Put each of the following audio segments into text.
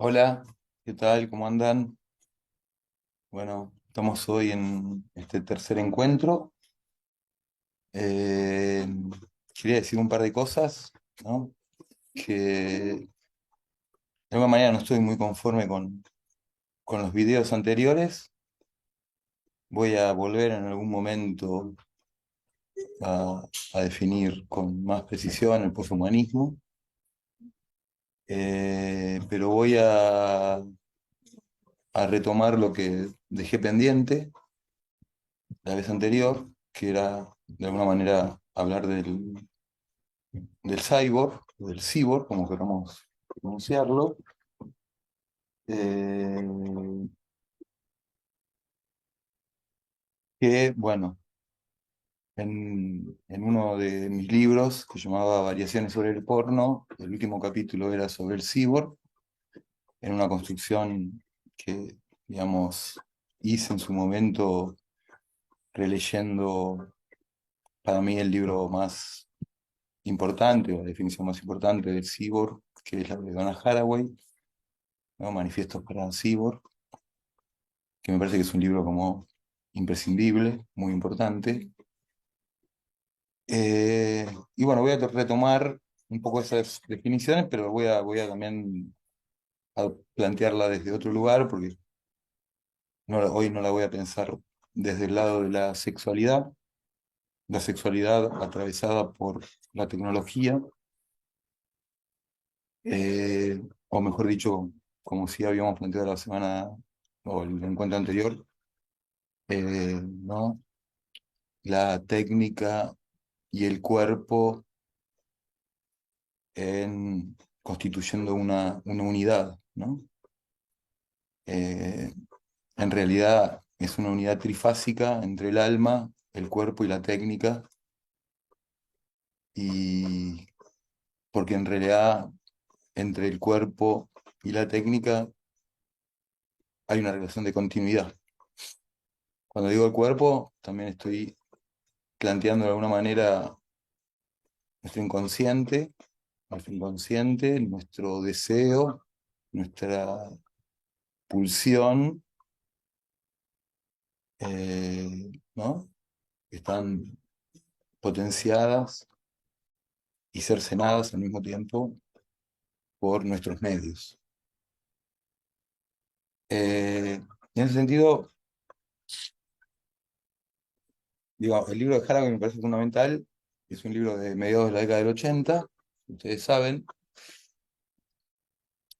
Hola, ¿qué tal? ¿Cómo andan? Bueno, estamos hoy en este tercer encuentro. Eh, Quería decir un par de cosas, ¿no? Que de alguna manera no estoy muy conforme con los videos anteriores. Voy a volver en algún momento a, a definir con más precisión el poshumanismo, pero voy a retomar lo que dejé pendiente la vez anterior, que era de alguna manera hablar del cyborg, o del cyborg, como queramos pronunciarlo, eh, que, bueno, en uno de mis libros, que llamaba Variaciones sobre el porno, el último capítulo era sobre el cyborg, en una construcción que, digamos, hice en su momento releyendo para mí el libro más importante, o la definición más importante del cyborg, que es la de Donna Haraway, ¿no? Manifiestos para un cyborg, que me parece que es un libro como imprescindible, muy importante. Y bueno, voy a retomar un poco esas definiciones, pero voy a también a plantearla desde otro lugar, porque hoy no la voy a pensar desde el lado de la sexualidad atravesada por la tecnología, o mejor dicho, como si habíamos planteado la semana o el encuentro anterior, ¿no? La técnica y el cuerpo constituyendo una unidad, ¿no? Eh, en realidad es una unidad trifásica entre el alma, el cuerpo y la técnica, y porque en realidad entre el cuerpo y la técnica hay una relación de continuidad. Cuando digo el cuerpo, también estoy planteando de alguna manera nuestro inconsciente, nuestro deseo, nuestra pulsión, ¿no? Están potenciadas y cercenadas al mismo tiempo por nuestros medios. En ese sentido, digo, el libro de Haraway me parece fundamental, es un libro de mediados de la década del 80, ustedes saben,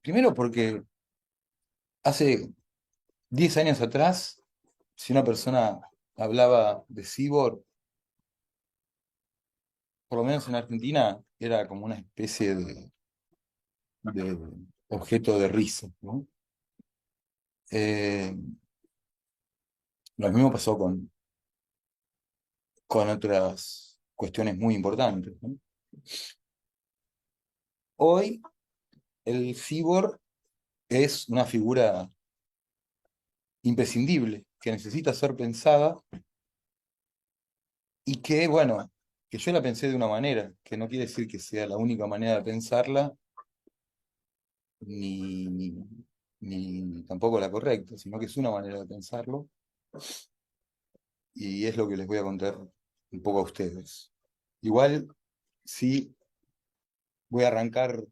primero porque hace 10 años atrás, si una persona hablaba de cyborg, por lo menos en Argentina, era como una especie de objeto de risa, ¿no? Eh, lo mismo pasó con otras cuestiones muy importantes, ¿no? Hoy el cyborg es una figura imprescindible que necesita ser pensada y que, bueno, que yo la pensé de una manera, que no quiere decir que sea la única manera de pensarla, ni, ni tampoco la correcta, sino que es una manera de pensarlo y es lo que les voy a contar un poco a ustedes. Igual, sí, voy a arrancar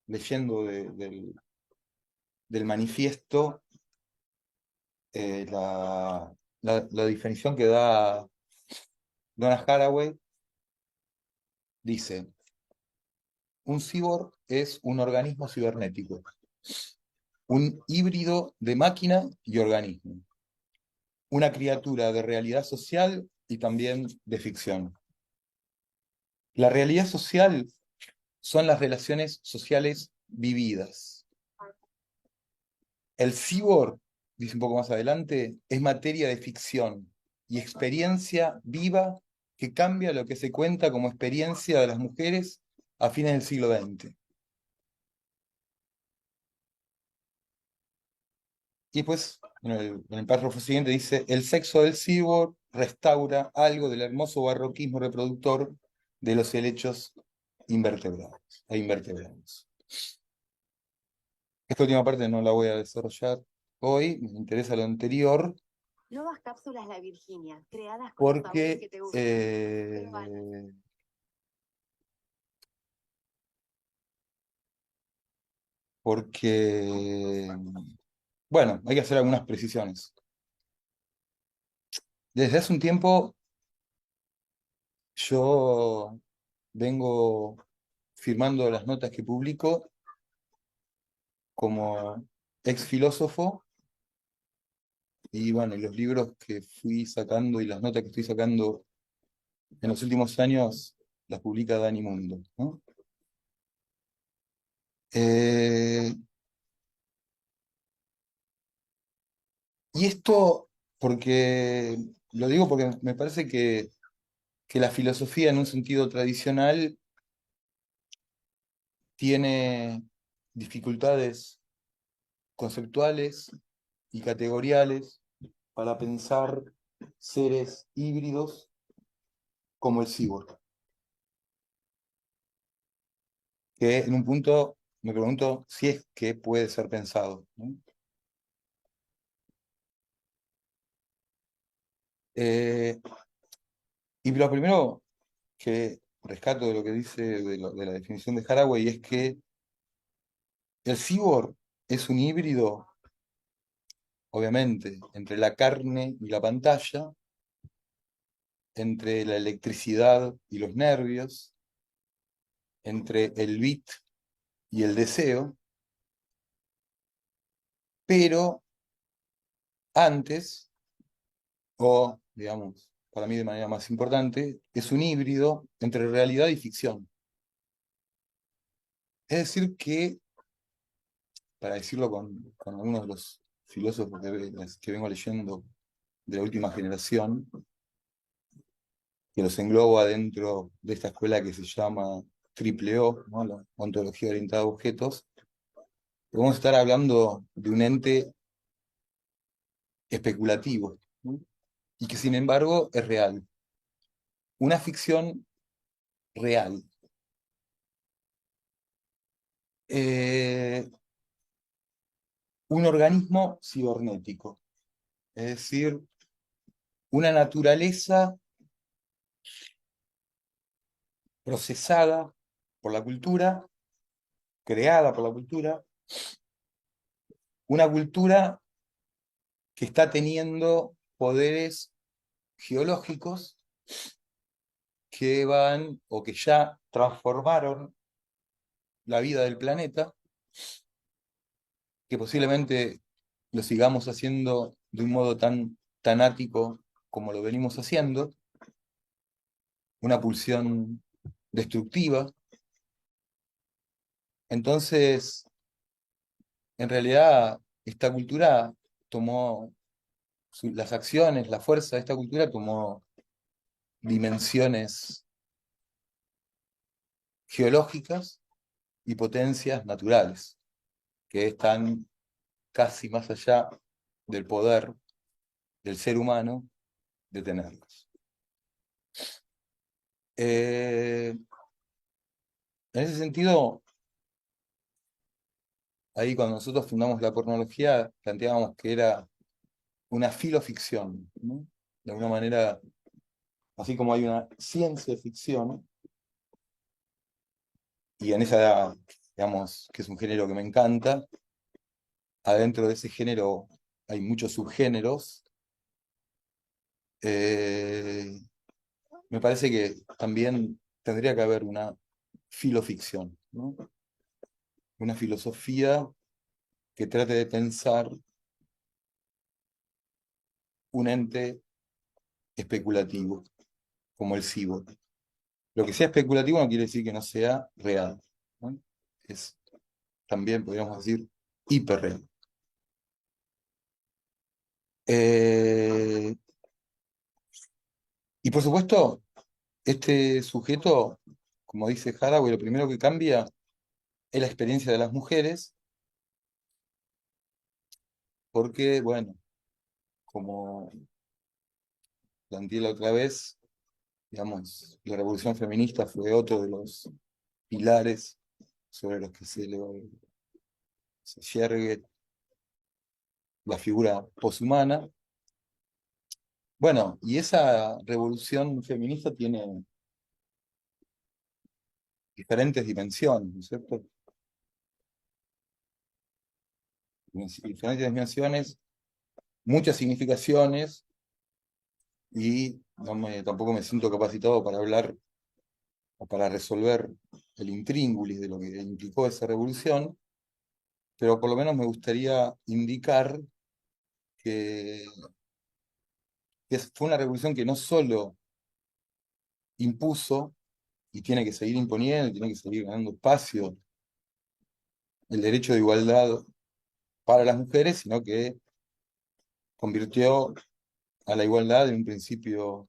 leyendo del manifiesto la definición que da Donna Haraway. Dice: un cyborg es un organismo cibernético, un híbrido de máquina y organismo, una criatura de realidad social y también de ficción. La realidad social son las relaciones sociales vividas. El cyborg, dice un poco más adelante, es materia de ficción y experiencia viva que cambia lo que se cuenta como experiencia de las mujeres a fines del siglo XX. Y después, en el párrafo siguiente dice: el sexo del cyborg restaura algo del hermoso barroquismo reproductor de los helechos invertebrados e invertebrados. Esta última parte no la voy a desarrollar hoy, me interesa lo anterior, Nuevas cápsulas La Virginia, creadas con los sabores porque, que te gustan. Probalas. porque, bueno, hay que hacer algunas precisiones. Desde hace un tiempo yo vengo firmando las notas que publico como ex filósofo y bueno, y los libros que fui sacando y las notas que estoy sacando en los últimos años las publica Dani Mundo, ¿no? Eh, y esto porque, lo digo porque me parece que la filosofía en un sentido tradicional tiene dificultades conceptuales y categoriales para pensar seres híbridos como el cyborg, que en un punto me pregunto si es que puede ser pensado, ¿no? Eh, y lo primero que rescato de lo que dice de la definición de Haraway es que el cyborg es un híbrido, obviamente, entre la carne y la pantalla, entre la electricidad y los nervios, entre el bit y el deseo, pero antes, o digamos, para mí de manera más importante, es un híbrido entre realidad y ficción. Es decir, que, para decirlo con algunos de los filósofos que vengo leyendo de la última generación, que los engloba dentro de esta escuela que se llama Triple O, ¿no? La ontología orientada a objetos, vamos a estar hablando de un ente especulativo, ¿no? Y que sin embargo es real. Una ficción real. Eh, un organismo cibernético, es decir, una naturaleza procesada por la cultura, creada por la cultura, una cultura que está teniendo poderes geológicos que van o que ya transformaron la vida del planeta, que posiblemente lo sigamos haciendo de un modo tan tanático como lo venimos haciendo, una pulsión destructiva. Entonces, en realidad, esta cultura tomó las acciones, la fuerza de esta cultura tomó dimensiones geológicas y potencias naturales, que están casi más allá del poder del ser humano de tenerlos. En ese sentido, ahí cuando nosotros fundamos la pornología, planteábamos que era una filoficción, ¿no? De alguna manera, así como hay una ciencia ficción, y en esa, digamos, que es un género que me encanta, adentro de ese género hay muchos subgéneros. eh, Me parece que también tendría que haber una filoficción, ¿no? Una filosofía que trate de pensar un ente especulativo, como el cyborg. Lo que sea especulativo no quiere decir que no sea real, ¿no? Es también, podríamos decir, hiperreal. Eh, y por supuesto, este sujeto, como dice Haraway, lo primero que cambia es la experiencia de las mujeres, porque, bueno, como planteé la otra vez, digamos, la revolución feminista fue otro de los pilares sobre los que se yergue la figura poshumana. Bueno, y esa revolución feminista tiene diferentes dimensiones, ¿no es cierto? Diferentes dimensiones, muchas significaciones, y tampoco me siento capacitado para hablar o para resolver el intríngulis de lo que implicó esa revolución, pero por lo menos me gustaría indicar que, fue una revolución que no solo impuso, y tiene que seguir imponiendo, tiene que seguir ganando espacio, el derecho de igualdad para las mujeres, sino que convirtió a la igualdad en un principio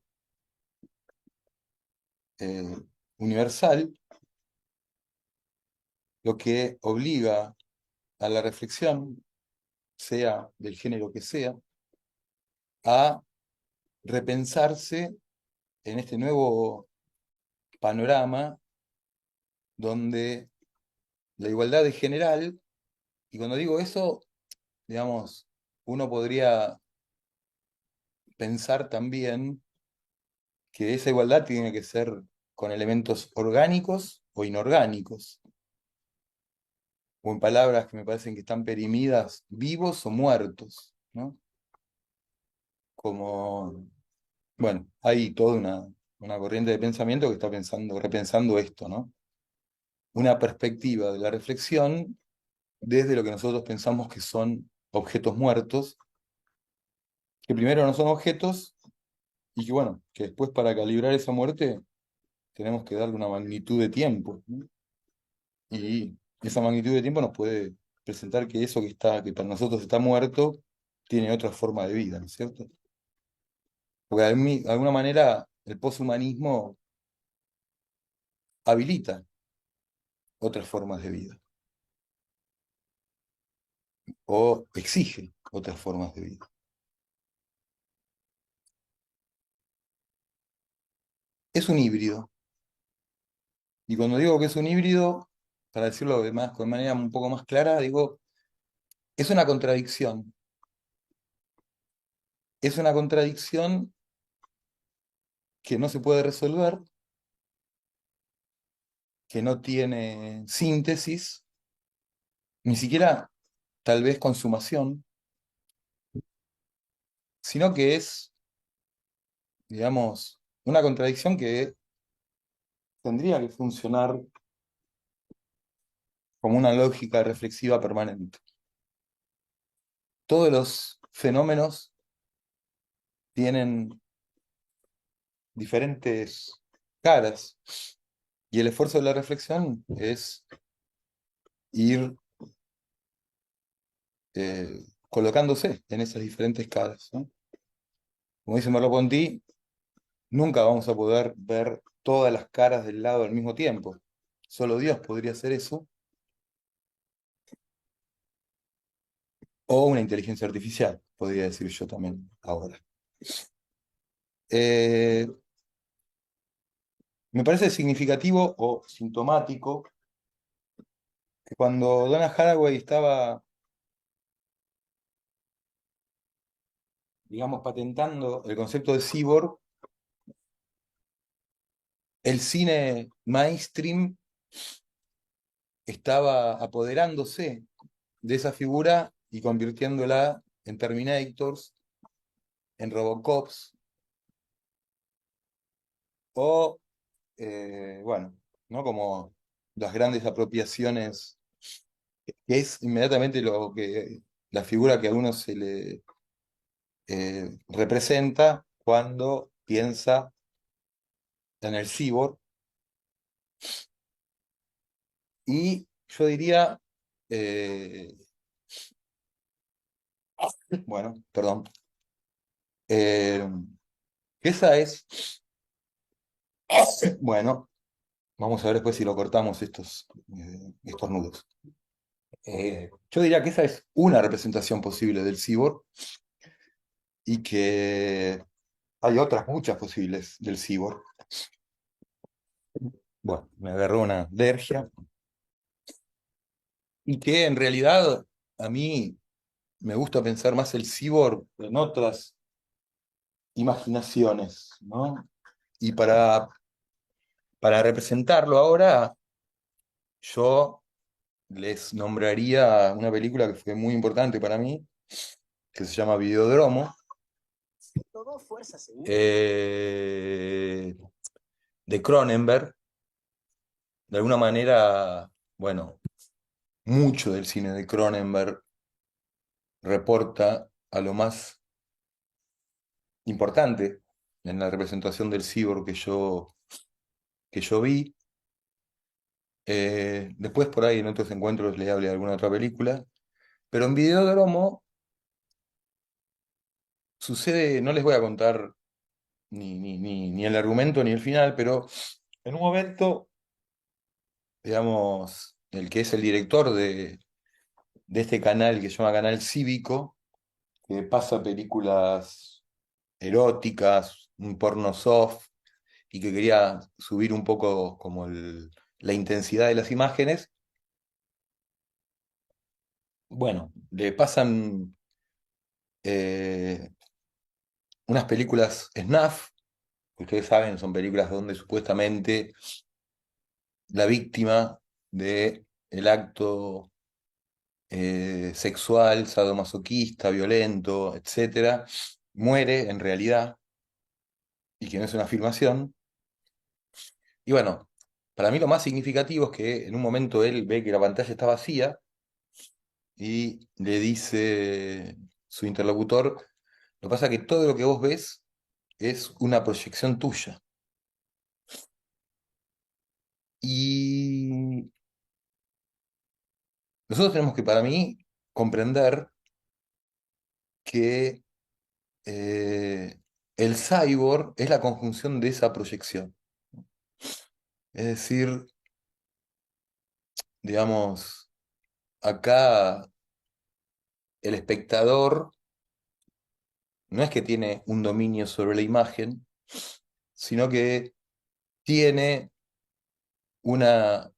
eh, universal, lo que obliga a la reflexión, sea del género que sea, a repensarse en este nuevo panorama donde la igualdad es general, y cuando digo eso, digamos, uno podría pensar también que esa igualdad tiene que ser con elementos orgánicos o inorgánicos, o en palabras que me parecen que están perimidas, vivos o muertos, ¿no? Como, bueno, hay toda una corriente de pensamiento que está repensando esto, ¿no? Una perspectiva de la reflexión desde lo que nosotros pensamos que son objetos muertos, que primero no son objetos, y que bueno, que después para calibrar esa muerte tenemos que darle una magnitud de tiempo, ¿no? Y esa magnitud de tiempo nos puede presentar que eso que para nosotros está muerto, tiene otra forma de vida, ¿no es cierto? Porque de alguna manera el poshumanismo habilita otras formas de vida, o exige otras formas de vida. Es un híbrido. Y cuando digo que es un híbrido, para decirlo de manera un poco más clara, digo, es una contradicción. Es una contradicción que no se puede resolver, que no tiene síntesis, ni siquiera tal vez consumación, sino que es, digamos, una contradicción que tendría que funcionar como una lógica reflexiva permanente. Todos los fenómenos tienen diferentes caras, y el esfuerzo de la reflexión es ir colocándose en esas diferentes caras, ¿no? Como dice Merleau-Ponty, nunca vamos a poder ver todas las caras del lado al mismo tiempo. Solo Dios podría hacer eso, o una inteligencia artificial, podría decir yo también ahora. Eh, Me parece significativo o sintomático que cuando Donna Haraway estaba, digamos, patentando el concepto de cyborg, el cine mainstream estaba apoderándose de esa figura y convirtiéndola en Terminators, en Robocops, o, bueno, ¿no? Como las grandes apropiaciones, que es inmediatamente la figura que a uno se le representa cuando piensa en el cyborg. Y yo diría, eh, bueno, perdón, eh, que esa es, bueno, vamos a ver después si lo cortamos estos nudos. Yo diría que esa es una representación posible del cyborg, y que hay otras muchas posibles del cyborg. Bueno, me agarró una alergia, y que en realidad a mí me gusta pensar más el cyborg en otras imaginaciones, ¿no? Y para representarlo ahora, yo les nombraría una película que fue muy importante para mí, que se llama Videodromo, eh, de Cronenberg. De alguna manera, bueno, mucho del cine de Cronenberg reporta a lo más importante en la representación del cyborg que yo vi. Después por ahí en otros encuentros le hablé de alguna otra película. Pero en Videodromo sucede, no les voy a contar ni el argumento ni el final, pero en un momento, digamos, el que es el director de este canal que se llama Canal Cívico, que pasa películas eróticas, un porno soft, y que quería subir un poco como la intensidad de las imágenes, bueno, le pasan eh, unas películas snuff, que ustedes saben, son películas donde supuestamente la víctima de el acto sexual, sadomasoquista, violento, etcétera, muere en realidad y que no es una filmación. Y bueno, para mí lo más significativo es que en un momento él ve que la pantalla está vacía y le dice su interlocutor, lo que pasa es que todo lo que vos ves es una proyección tuya. Y nosotros tenemos que, para mí, comprender que el cyborg es la conjunción de esa proyección. Es decir, digamos, acá el espectador no es que tiene un dominio sobre la imagen, sino que tiene una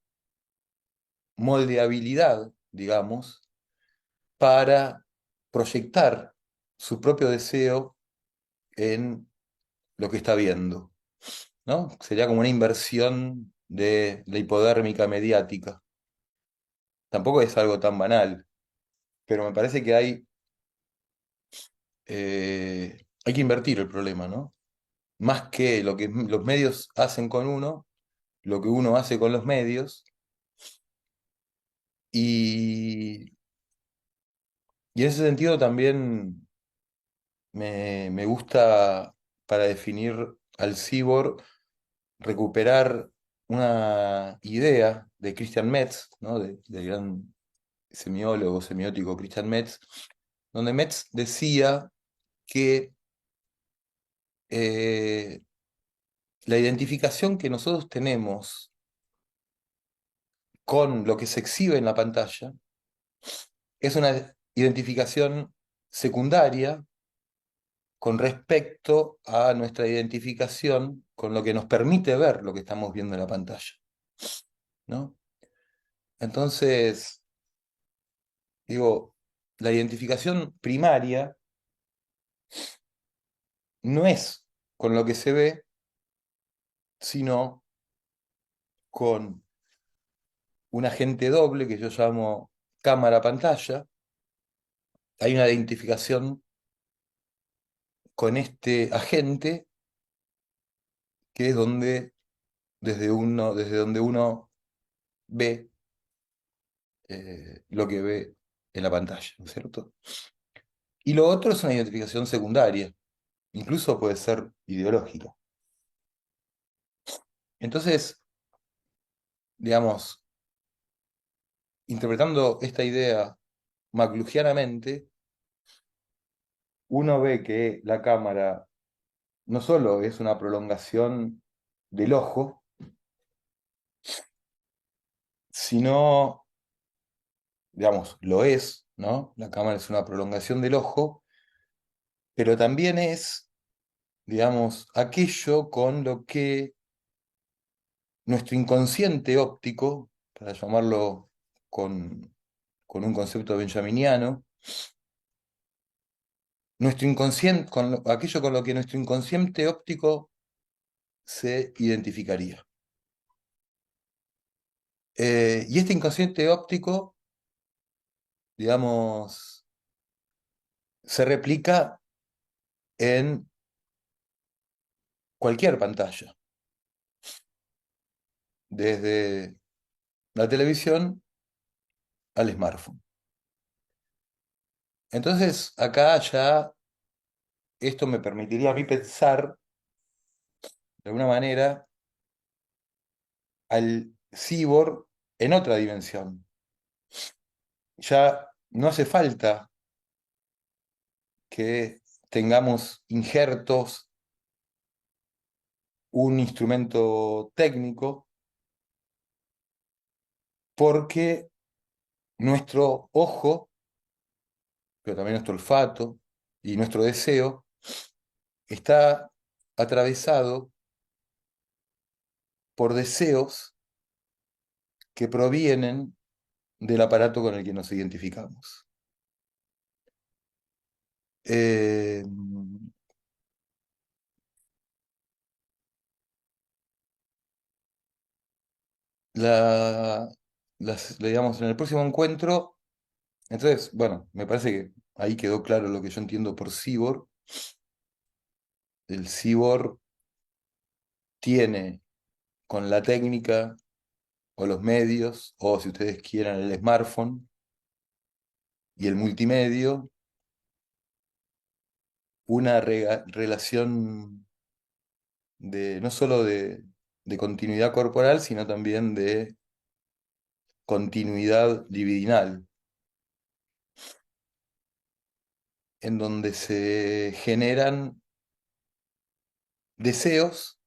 moldeabilidad, digamos, para proyectar su propio deseo en lo que está viendo, ¿no? Sería como una inversión de la hipodérmica mediática. Tampoco es algo tan banal, pero me parece que hay que invertir el problema, ¿no? Más que lo que los medios hacen con uno, lo que uno hace con los medios. Y, y en ese sentido también me gusta, para definir al cyborg, recuperar una idea de Christian Metz, ¿no? Del gran semiólogo, semiótico Christian Metz, donde Metz decía que eh, la identificación que nosotros tenemos con lo que se exhibe en la pantalla es una identificación secundaria con respecto a nuestra identificación con lo que nos permite ver lo que estamos viendo en la pantalla, ¿no? Entonces, digo, la identificación primaria no es con lo que se ve, sino con un agente doble que yo llamo cámara-pantalla. Hay una identificación con este agente que es desde donde uno ve lo que ve en la pantalla, ¿no es cierto? Y lo otro es una identificación secundaria, incluso puede ser ideológica. Entonces, digamos, interpretando esta idea maclugianamente, uno ve que la cámara no solo es una prolongación del ojo, sino, digamos, lo es, ¿no? La cámara es una prolongación del ojo, pero también es, digamos, aquello con lo que nuestro inconsciente óptico, para llamarlo con con un concepto benjaminiano, nuestro inconsciente, aquello con lo que nuestro inconsciente óptico se identificaría. Y este inconsciente óptico, digamos, se replica en cualquier pantalla, desde la televisión al smartphone. Entonces, acá ya esto me permitiría a mí pensar, de alguna manera, al cyborg en otra dimensión. Ya no hace falta que tengamos injertos, un instrumento técnico, porque nuestro ojo, pero también nuestro olfato y nuestro deseo, está atravesado por deseos que provienen del aparato con el que nos identificamos. Eh, la, digamos, en el próximo encuentro, entonces, bueno, me parece que ahí quedó claro lo que yo entiendo por cyborg. El cyborg tiene con la técnica o los medios, o si ustedes quieren el smartphone y el multimedio, una relación no solo de continuidad corporal, sino también de continuidad libidinal, en donde se generan deseos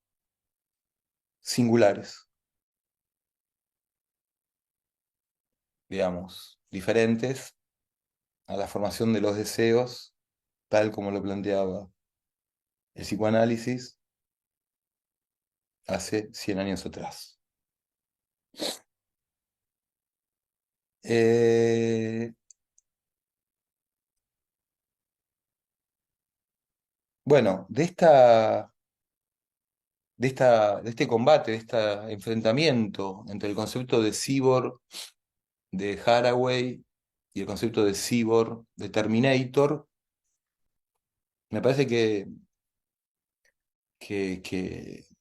singulares, digamos, diferentes a la formación de los deseos, tal como lo planteaba el psicoanálisis hace 100 años atrás. Eh, bueno, de este combate, de este enfrentamiento entre el concepto de cyborg de Haraway y el concepto de cyborg de Terminator, me parece que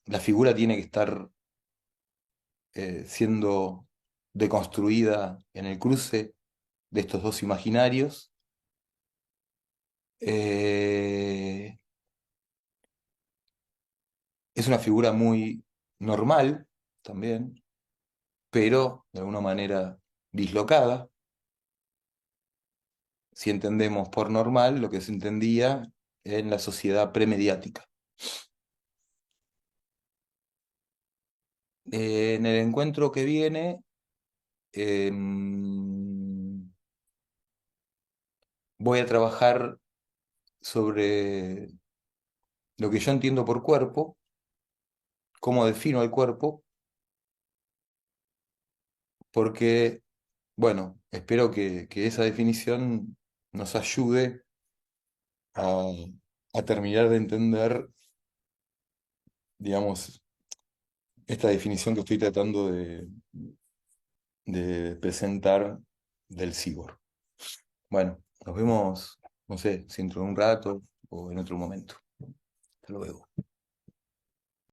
la figura tiene que estar siendo deconstruida en el cruce de estos dos imaginarios. Eh, es una figura muy normal también, pero de alguna manera dislocada, si entendemos por normal lo que se entendía en la sociedad premediática. En el encuentro que viene, voy a trabajar sobre lo que yo entiendo por cuerpo, cómo defino el cuerpo, porque, bueno, espero que esa definición nos ayude a, a terminar de entender, digamos, esta definición que estoy tratando de presentar del cyborg. Bueno, nos vemos, no sé, si dentro de un rato o en otro momento. Hasta luego.